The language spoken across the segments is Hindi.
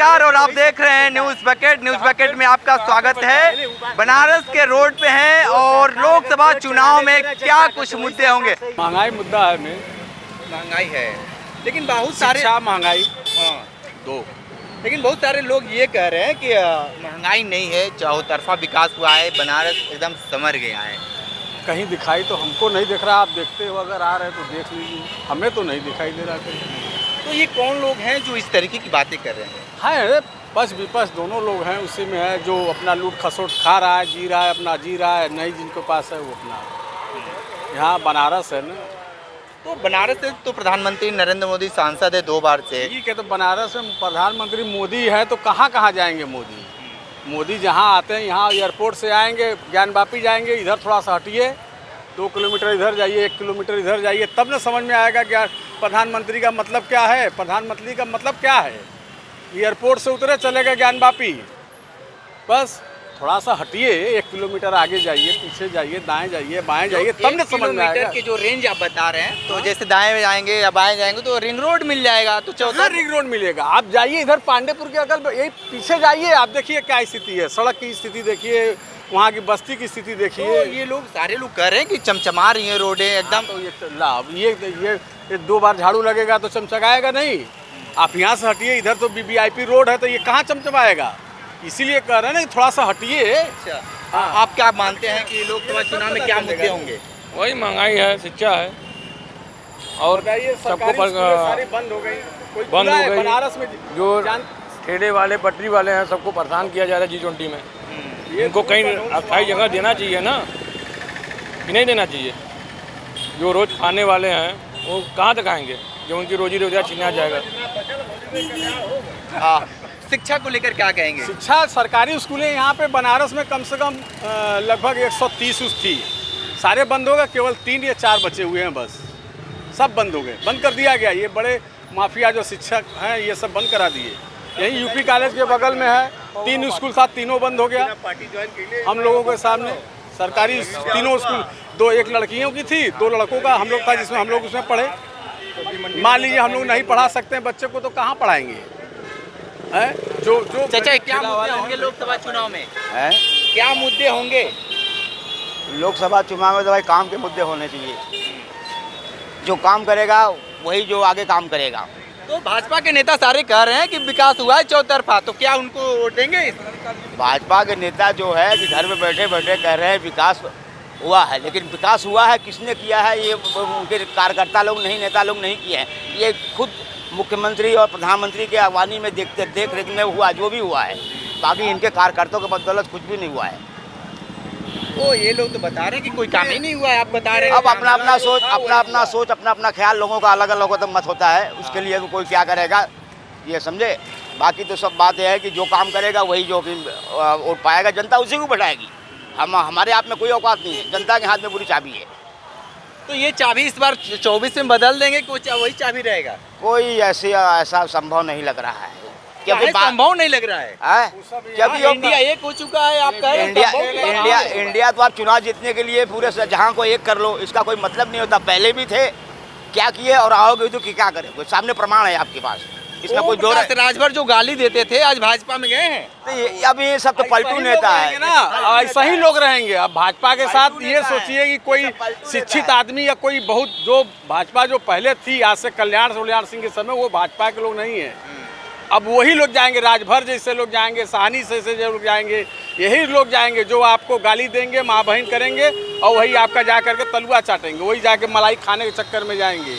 नमस्कार और आप देख रहे हैं न्यूज़ बकेट। न्यूज़ बकेट में आपका स्वागत है। बनारस के रोड पे हैं और लोकसभा चुनाव में क्या कुछ मुद्दे होंगे। महंगाई मुद्दा है में महंगाई है, लेकिन बहुत सारे महंगाई दो लेकिन बहुत सारे लोग ये कह रहे हैं कि महंगाई नहीं है, चौतरफा विकास हुआ है, बनारस एकदम संवर गया है। कहीं दिखाई तो हमको नहीं दिख रहा। आप देखते हो, अगर आ रहे हैं तो देख लीजिए, हमें तो नहीं दिखाई दे रहा कहीं। तो ये कौन लोग हैं जो इस तरीके की बातें कर रहे हैं? है पक्ष विपक्ष दोनों लोग हैं, उसी में है। जो अपना लूट खसोट खा रहा है, जी रहा है, अपना जी रहा है, नहीं जिनके पास है वो अपना। यहाँ बनारस है ना, तो बनारस से तो प्रधानमंत्री नरेंद्र मोदी सांसद है 2 बार से। ठीक है, तो बनारस में प्रधानमंत्री मोदी है तो कहाँ कहाँ जाएंगे मोदी? मोदी जहाँ आते हैं, यहाँ एयरपोर्ट से आएंगे, ज्ञानवापी जाएंगे, इधर थोड़ा सा हटिए, 2 किलोमीटर इधर जाइए, 1 किलोमीटर इधर जाइए, तब न समझ में आएगा कि प्रधानमंत्री का मतलब क्या है। प्रधानमंत्री का मतलब क्या है? एयरपोर्ट से उतरे चलेगा ज्ञानवापी, बस थोड़ा सा हटिए, 1 किलोमीटर आगे जाइए, पीछे जाइए, दाएं जाइए, बाएं जाइए, तब न समझ में आएगा। की जो रेंज आप बता रहे हैं, तो जैसे दाएं में जाएंगे या बाएं जाएंगे तो रिंग रोड मिल जाएगा, तो चौथा रिंग रोड मिलेगा। आप जाइए इधर पांडेपुर के अगल, यही पीछे जाइए, आप देखिए क्या स्थिति है, सड़क की स्थिति देखिए, वहाँ की बस्ती की स्थिति देखिए। तो ये लोग सारे लोग कह रहे हैं कि चमचमा रही है रोडें एकदम। तो ये 2 बार झाड़ू लगेगा तो चमचमाएगा नहीं। आप यहाँ से हटिए, इधर तो वीवीआईपी रोड है, तो ये कहाँ चमचमाएगा? इसीलिए कह रहे हैं ना कि थोड़ा सा हटिए। अच्छा, आप क्या मानते हैं कि लोकसभा चुनाव में क्या मुद्दे होंगे? वही महंगाई है, शिक्षा है, और सबको सारी बंद हो गई। बंद हो गई। बनारस में जो ठेले वाले, पटरी वाले हैं, सबको परेशान किया जा रहा है G20 में। इनको कहीं अस्थायी जगह देना चाहिए ना, कि नहीं देना चाहिए? जो रोज़ खाने वाले हैं वो कहाँ तक आएंगे, जो उनकी रोजी रोजगार छीना जाएगा। शिक्षा को लेकर क्या कहेंगे? शिक्षा, सरकारी स्कूलें यहाँ पे बनारस में कम से कम लगभग 130 थी, सारे बंद हो गए। केवल 3 या 4 बचे हुए हैं, बस सब बंद हो गए, बंद कर दिया गया। ये बड़े माफिया जो शिक्षक हैं ये सब बंद करा दिए। यही यूपी कॉलेज के बगल में है, 3 स्कूल था, तीनों बंद हो गया। हम लोगों के सामने सरकारी तीनों स्कूल, 1 लड़कियों की थी, 2 लड़कों का हम लोग था, जिसमें हम लोग उसमें पढ़े। मान लीजिए हम लोग नहीं पढ़ा सकते हैं बच्चे को, तो कहाँ पढ़ाएंगे? है जो चाचा, क्या मुद्दे होंगे लोकसभा चुनाव में? क्या मुद्दे होंगे लोकसभा चुनाव में? तो भाई काम के मुद्दे होने चाहिए। जो काम करेगा वही जो आगे काम करेगा। तो भाजपा के नेता सारे कह रहे हैं कि विकास हुआ है चौतरफा, तो क्या उनको वोट देंगे? भाजपा के नेता जो है कि घर में बैठे बैठे कह रहे हैं विकास हुआ है, लेकिन विकास हुआ है किसने किया है? ये उनके कार्यकर्ता लोग नहीं, नेता लोग नहीं किए हैं। ये खुद मुख्यमंत्री और प्रधानमंत्री के अगवानी में देख रेख में हुआ जो भी हुआ है। बाकी इनके कार्यकर्ताओं के बदौलत कुछ भी नहीं हुआ है। ओ, ये लोग तो बता रहे हैं कि कोई काम ही नहीं हुआ है, आप बता रहे हैं। अब अपना अपना सोच, अपना अपना ख्याल, लोगों का अलग अलग मत होता है। उसके लिए तो कोई क्या करेगा ये समझे। बाकी तो सब बात यह है कि जो काम करेगा वही जो वोट पाएगा, जनता उसी को बैठाएगी। हमारे हाथ में कोई औकात नहीं है, जनता के हाथ में पूरी चाबी है। तो ये चाबी इस बार 24 में बदल देंगे, कोई वही चाबी रहेगा? कोई ऐसा संभव नहीं लग रहा है। संभव नहीं लग रहा है, क्योंकि इंडिया एक हो चुका है। आप कह रहे हैं इंडिया तो आप चुनाव जीतने के लिए पूरे जहां को एक कर लो, इसका कोई मतलब नहीं होता। पहले भी थे, क्या किए और आओगे तो क्या करें? कोई सामने प्रमाण है आपके पास, इसमें कोई जोर है? राजभर जो गाली देते थे आज भाजपा में गए हैं। तो अब ये सब तो पलटू नेता है ना, ऐसा ही लोग रहेंगे। अब भाजपा के साथ ये सोचिए कि कोई शिक्षित आदमी या कोई बहुत जो भाजपा जो पहले थी, आज से कल्याण सिंह के समय, वो भाजपा के लोग नहीं है। अब वही लोग जाएंगे, राजभर जैसे लोग जाएंगे, साहनी जैसे लोग जाएंगे, यही लोग जाएंगे जो आपको गाली देंगे, माँ बहन करेंगे, और वही आपका जा करके तलुआ चाटेंगे, वही जाके मलाई खाने के चक्कर में जाएंगे।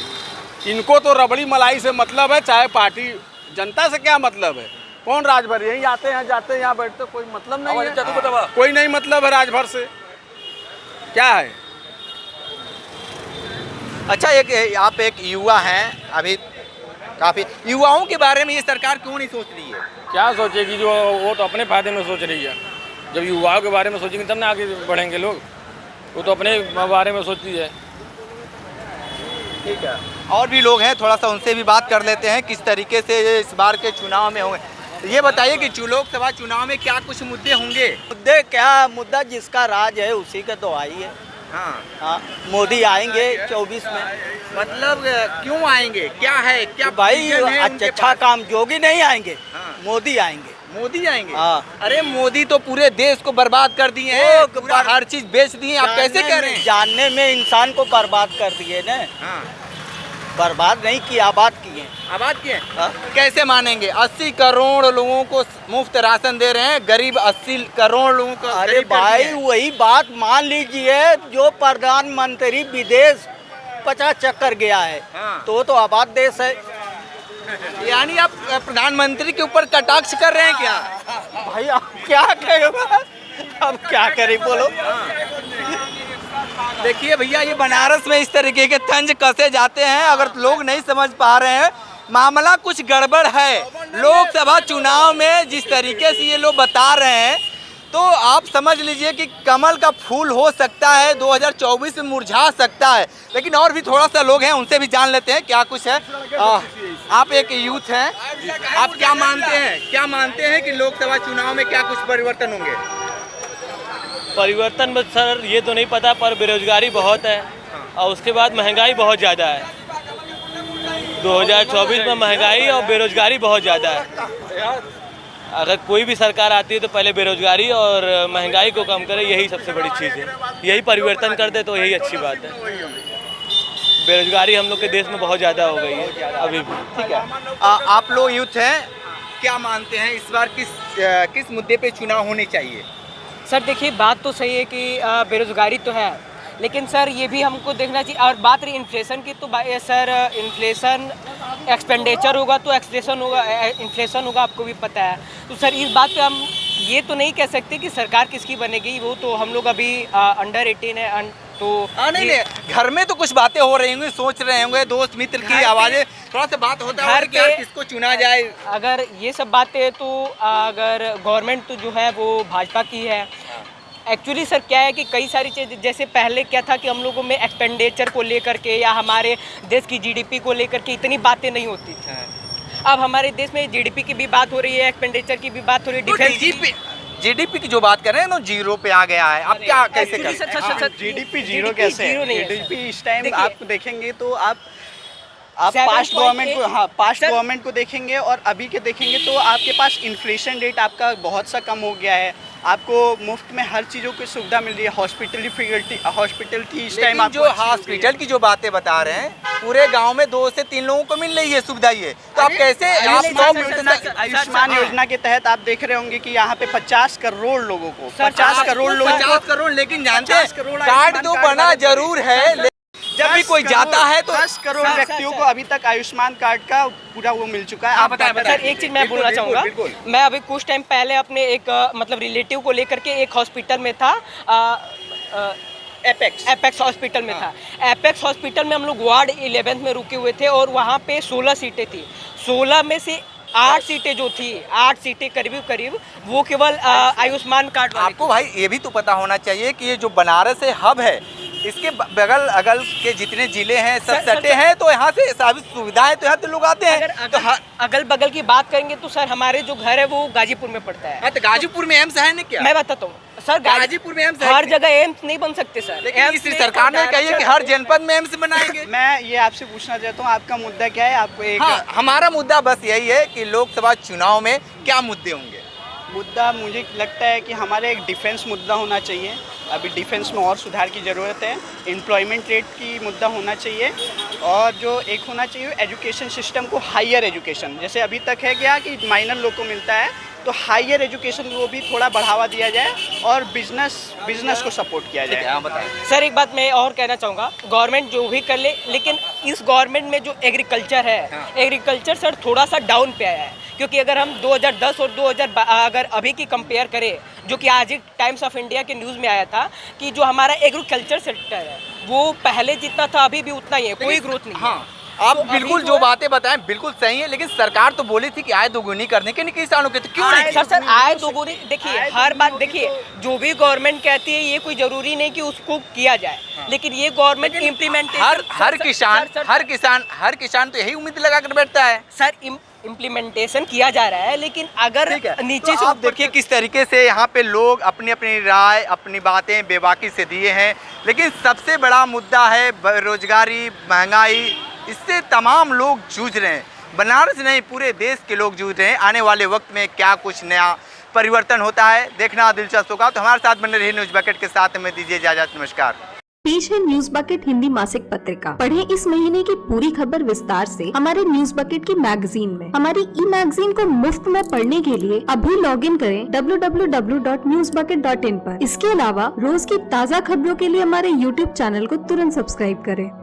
इनको तो रबड़ी मलाई से मतलब है, चाहे पार्टी। जनता से क्या मतलब है? कौन राजभर? यही आते हैं, जाते हैं, यहाँ बैठते, कोई मतलब नहीं है। कोई नहीं मतलब है राजभर से, क्या है? अच्छा, आप एक युवा हैं, अभी काफी युवाओं के बारे में ये सरकार क्यों नहीं सोच रही है? क्या सोचेगी? जो वो तो अपने फायदे में सोच रही है। जब युवाओं के बारे में सोचेंगे तब ना आगे बढ़ेंगे लोग। वो तो अपने बारे में सोचती है। ठीक है, और भी लोग हैं, थोड़ा सा उनसे भी बात कर लेते हैं किस तरीके से इस बार के चुनाव में होंगे। ये बताइए कि लोकसभा चुनाव में क्या कुछ मुद्दे होंगे? मुद्दे क्या, मुद्दा जिसका राज है उसी का तो आई है। हाँ, मोदी आएंगे 24 में। मतलब क्यों आएंगे? क्या है, क्या भाई अच्छा काम योगी नहीं आएंगे। मोदी आएंगे। मोदी आएंगे? हाँ। अरे मोदी तो पूरे देश को बर्बाद कर दिए हैं, पूरा हर चीज बेच दी है, आप कैसे कह रहे हैं? जानने में इंसान को बर्बाद कर दिए ना। हाँ। बर्बाद नहीं किया, आबाद किए। आबाद किए? हाँ। कैसे मानेंगे? 80 करोड़ लोगों को मुफ्त राशन दे रहे हैं, गरीब 80 करोड़ लोगों को अरे गरीब कर दिए भाई हैं। वही बात मान लीजिए, जो प्रधानमंत्री विदेश 50 चक्कर गया है हाँ। तो आबाद देश है। यानी आप प्रधानमंत्री के ऊपर कटाक्ष कर रहे हैं क्या? भाई आप क्या करें, अब क्या करें बोलो। देखिए भैया, ये बनारस में इस तरीके के तंज कसे जाते हैं। अगर लोग नहीं समझ पा रहे हैं, मामला कुछ गड़बड़ है। लोकसभा चुनाव में जिस तरीके से ये लोग बता रहे हैं, तो आप समझ लीजिए कि कमल का फूल हो सकता है 2024 में मुरझा सकता है। लेकिन और भी थोड़ा सा लोग हैं, उनसे भी जान लेते हैं क्या कुछ है। आप एक यूथ हैं, आप क्या मानते हैं कि लोकसभा चुनाव में क्या कुछ परिवर्तन होंगे? परिवर्तन में सर ये तो नहीं पता, पर बेरोजगारी बहुत है और उसके बाद महंगाई बहुत ज़्यादा है। 2024 में महंगाई और बेरोजगारी बहुत ज़्यादा है। अगर कोई भी सरकार आती है तो पहले बेरोजगारी और महंगाई को कम करे, यही सबसे बड़ी चीज़ है। यही परिवर्तन कर दे तो यही अच्छी बात है। बेरोजगारी हम लोग के देश में बहुत ज़्यादा हो गई है अभी भी। ठीक है, आप लोग यूथ हैं, क्या मानते हैं इस बार किस मुद्दे पे चुनाव होने चाहिए? सर देखिए, बात तो सही है कि बेरोज़गारी तो है, लेकिन सर ये भी हमको देखना चाहिए। और बात रही इन्फ्लेशन की, तो सर इन्फ्लेशन एक्सपेंडिचर होगा तो इन्फ्लेशन होगा, आपको भी पता है। तो सर इस बात पे हम ये तो नहीं कह सकते कि सरकार किसकी बनेगी, वो तो हम लोग अभी अंडर 18 है। तो नहीं, घर में तो कुछ बातें हो रही होंगी, सोच रहे होंगे, दोस्त मित्र की आवाज़ें, थोड़ा सा बात होता है कि यार किसको चुना जाए। अगर ये सब बातें तो अगर गवर्नमेंट तो जो है वो भाजपा की है। एक्चुअली सर क्या है कि कई सारी चीज़ें, जैसे पहले क्या था कि हम लोगों में एक्सपेंडिचर को लेकर के या हमारे देश की जीडीपी को लेकर के इतनी बातें नहीं होती थी। अब हमारे देश में जीडीपी की भी बात हो रही है, एक्सपेंडिचर की भी बात हो रही है, डिफेंस जीडीपी की जो बात कर रहे हैं ना, जीरो पे आ गया है। अब क्या कैसे Actually, कर सर, जीडीपी जीरो कैसे है? जीरो नहीं है, जीडीपी सर। इस टाइम देखिए, आप देखेंगे तो आप पास्ट 7.8 गवर्नमेंट को, हाँ पास्ट सर- गवर्नमेंट को देखेंगे और अभी के देखेंगे तो आपके पास इन्फ्लेशन रेट आपका बहुत सा कम हो गया है। आपको मुफ्त में हर चीज़ों की सुविधा मिल रही है। हॉस्पिटल थी इस टाइम, लेकिन जो हॉस्पिटल की जो बातें बता रहे हैं, पूरे गांव में 2 से 3 लोगों को मिल रही है सुविधा। ये तो आप कैसे आयुष्मान योजना के तहत आप देख रहे होंगे कि यहाँ पे 50 करोड़ लोगों को 50 करोड़ लोगों को 50 करोड़, लेकिन जानते 50 हैं करोड़ कार्ड आयुष्मान तो कार्ड बना बना जरूर है, जब भी कोई जाता है तो 10 करोड़ सर, व्यक्तियों सर, को अभी तक आयुष्मान कार्ड का पूरा वो मिल चुका है। हाँ, आप बताएं, बताएं। सर एक चीज़ मैं बोलना बिल्कुल, चाहूँगा। बिल्कुल। मैं अभी कुछ टाइम पहले अपने एक मतलब रिलेटिव को लेकर के एक हॉस्पिटल में था, एपेक्स हॉस्पिटल में था। एपेक्स हॉस्पिटल में हम लोग वार्ड 11 में रुके हुए थे और वहाँ पे 16 सीटें थी। 16 में से 8 सीटें जो थी, 8 सीटें करीब वो केवल आयुष्मान कार्ड वाले आपको भाई ये भी तो पता होना चाहिए कि ये जो बनारस है हब है, इसके बगल अगल के जितने जिले हैं सब सर, सटे हैं, तो यहाँ से सभी सुविधाएं तो यहाँ तो लोग आते हैं। तो अगल बगल की बात करेंगे तो सर हमारे जो घर है वो गाजीपुर में पड़ता है। तो गाजीपुर में एम्स है ना क्या? मैं बताता हूँ सर, गाजीपुर में एम्स है हर क्या? जगह एम्स नहीं बन सकते सर। लेकिन एम्स इस में सरकार ने कही है कि हर जनपद में एम्स बनाएंगे। मैं ये आपसे पूछना चाहता हूँ, आपका मुद्दा क्या है? आपको एक हाँ, हमारा मुद्दा बस यही है कि लोकसभा चुनाव में क्या मुद्दे होंगे। मुद्दा मुझे लगता है कि हमारे एक डिफेंस मुद्दा होना चाहिए। अभी डिफेंस में और सुधार की ज़रूरत है। एम्प्लॉयमेंट रेट की मुद्दा होना चाहिए और जो एक होना चाहिए एजुकेशन सिस्टम को, हायर एजुकेशन। जैसे अभी तक है क्या कि माइनर लोग को मिलता है, तो हायर एजुकेशन को भी थोड़ा बढ़ावा दिया जाए और बिजनेस को सपोर्ट किया जाए। सर एक बात मैं और कहना चाहूँगा, गवर्नमेंट जो भी कर ले, लेकिन इस गवर्नमेंट में जो एग्रीकल्चर है, एग्रीकल्चर सर थोड़ा सा डाउन पे आया है। क्योंकि अगर हम 2010 और 2000 अगर अभी की कंपेयर करें, जो कि आज एक टाइम्स ऑफ इंडिया के न्यूज़ में आया था कि जो हमारा एग्रीकल्चर सेक्टर है वो पहले जितना था अभी भी उतना ही है, कोई ग्रोथ नहीं है। हाँ, आप तो बिल्कुल अभी जो बातें बताएं बिल्कुल सही है, लेकिन सरकार तो बोली थी कि आय दोगुनी करने के लिए किसानों के, तो क्यों नहीं? सर आय दोगुनी, देखिए हर बात, देखिए जो भी गवर्नमेंट कहती है ये कोई जरूरी नहीं कि उसको किया जाए, लेकिन ये गवर्नमेंट इम्प्लीमेंटेशन हर किसान तो यही उम्मीद लगा कर बैठता है। सर इम्प्लीमेंटेशन किया जा रहा है, लेकिन अगर नीचे तो से आप ऊपर देखिए किस तरीके से यहाँ पे लोग अपनी अपनी राय, अपनी बातें बेबाकी से दिए हैं, लेकिन सबसे बड़ा मुद्दा है बेरोजगारी, महंगाई। इससे तमाम लोग जूझ रहे हैं। बनारस नहीं पूरे देश के लोग जूझ रहे हैं। आने वाले वक्त में क्या कुछ नया परिवर्तन होता है देखना दिलचस्प होगा। तो हमारे साथ बने रहिए न्यूज बकेट के साथ, हमें दीजिए इजाजत, नमस्कार। पेश है न्यूज बकेट हिंदी मासिक पत्रिका। पढ़ें इस महीने की पूरी खबर विस्तार से हमारे न्यूज बकेट की मैगजीन में। हमारी ई मैगजीन को मुफ्त में पढ़ने के लिए अभी लॉगिन करें www.newsbucket.in पर। इसके अलावा रोज की ताज़ा खबरों के लिए हमारे YouTube चैनल को तुरंत सब्सक्राइब करें।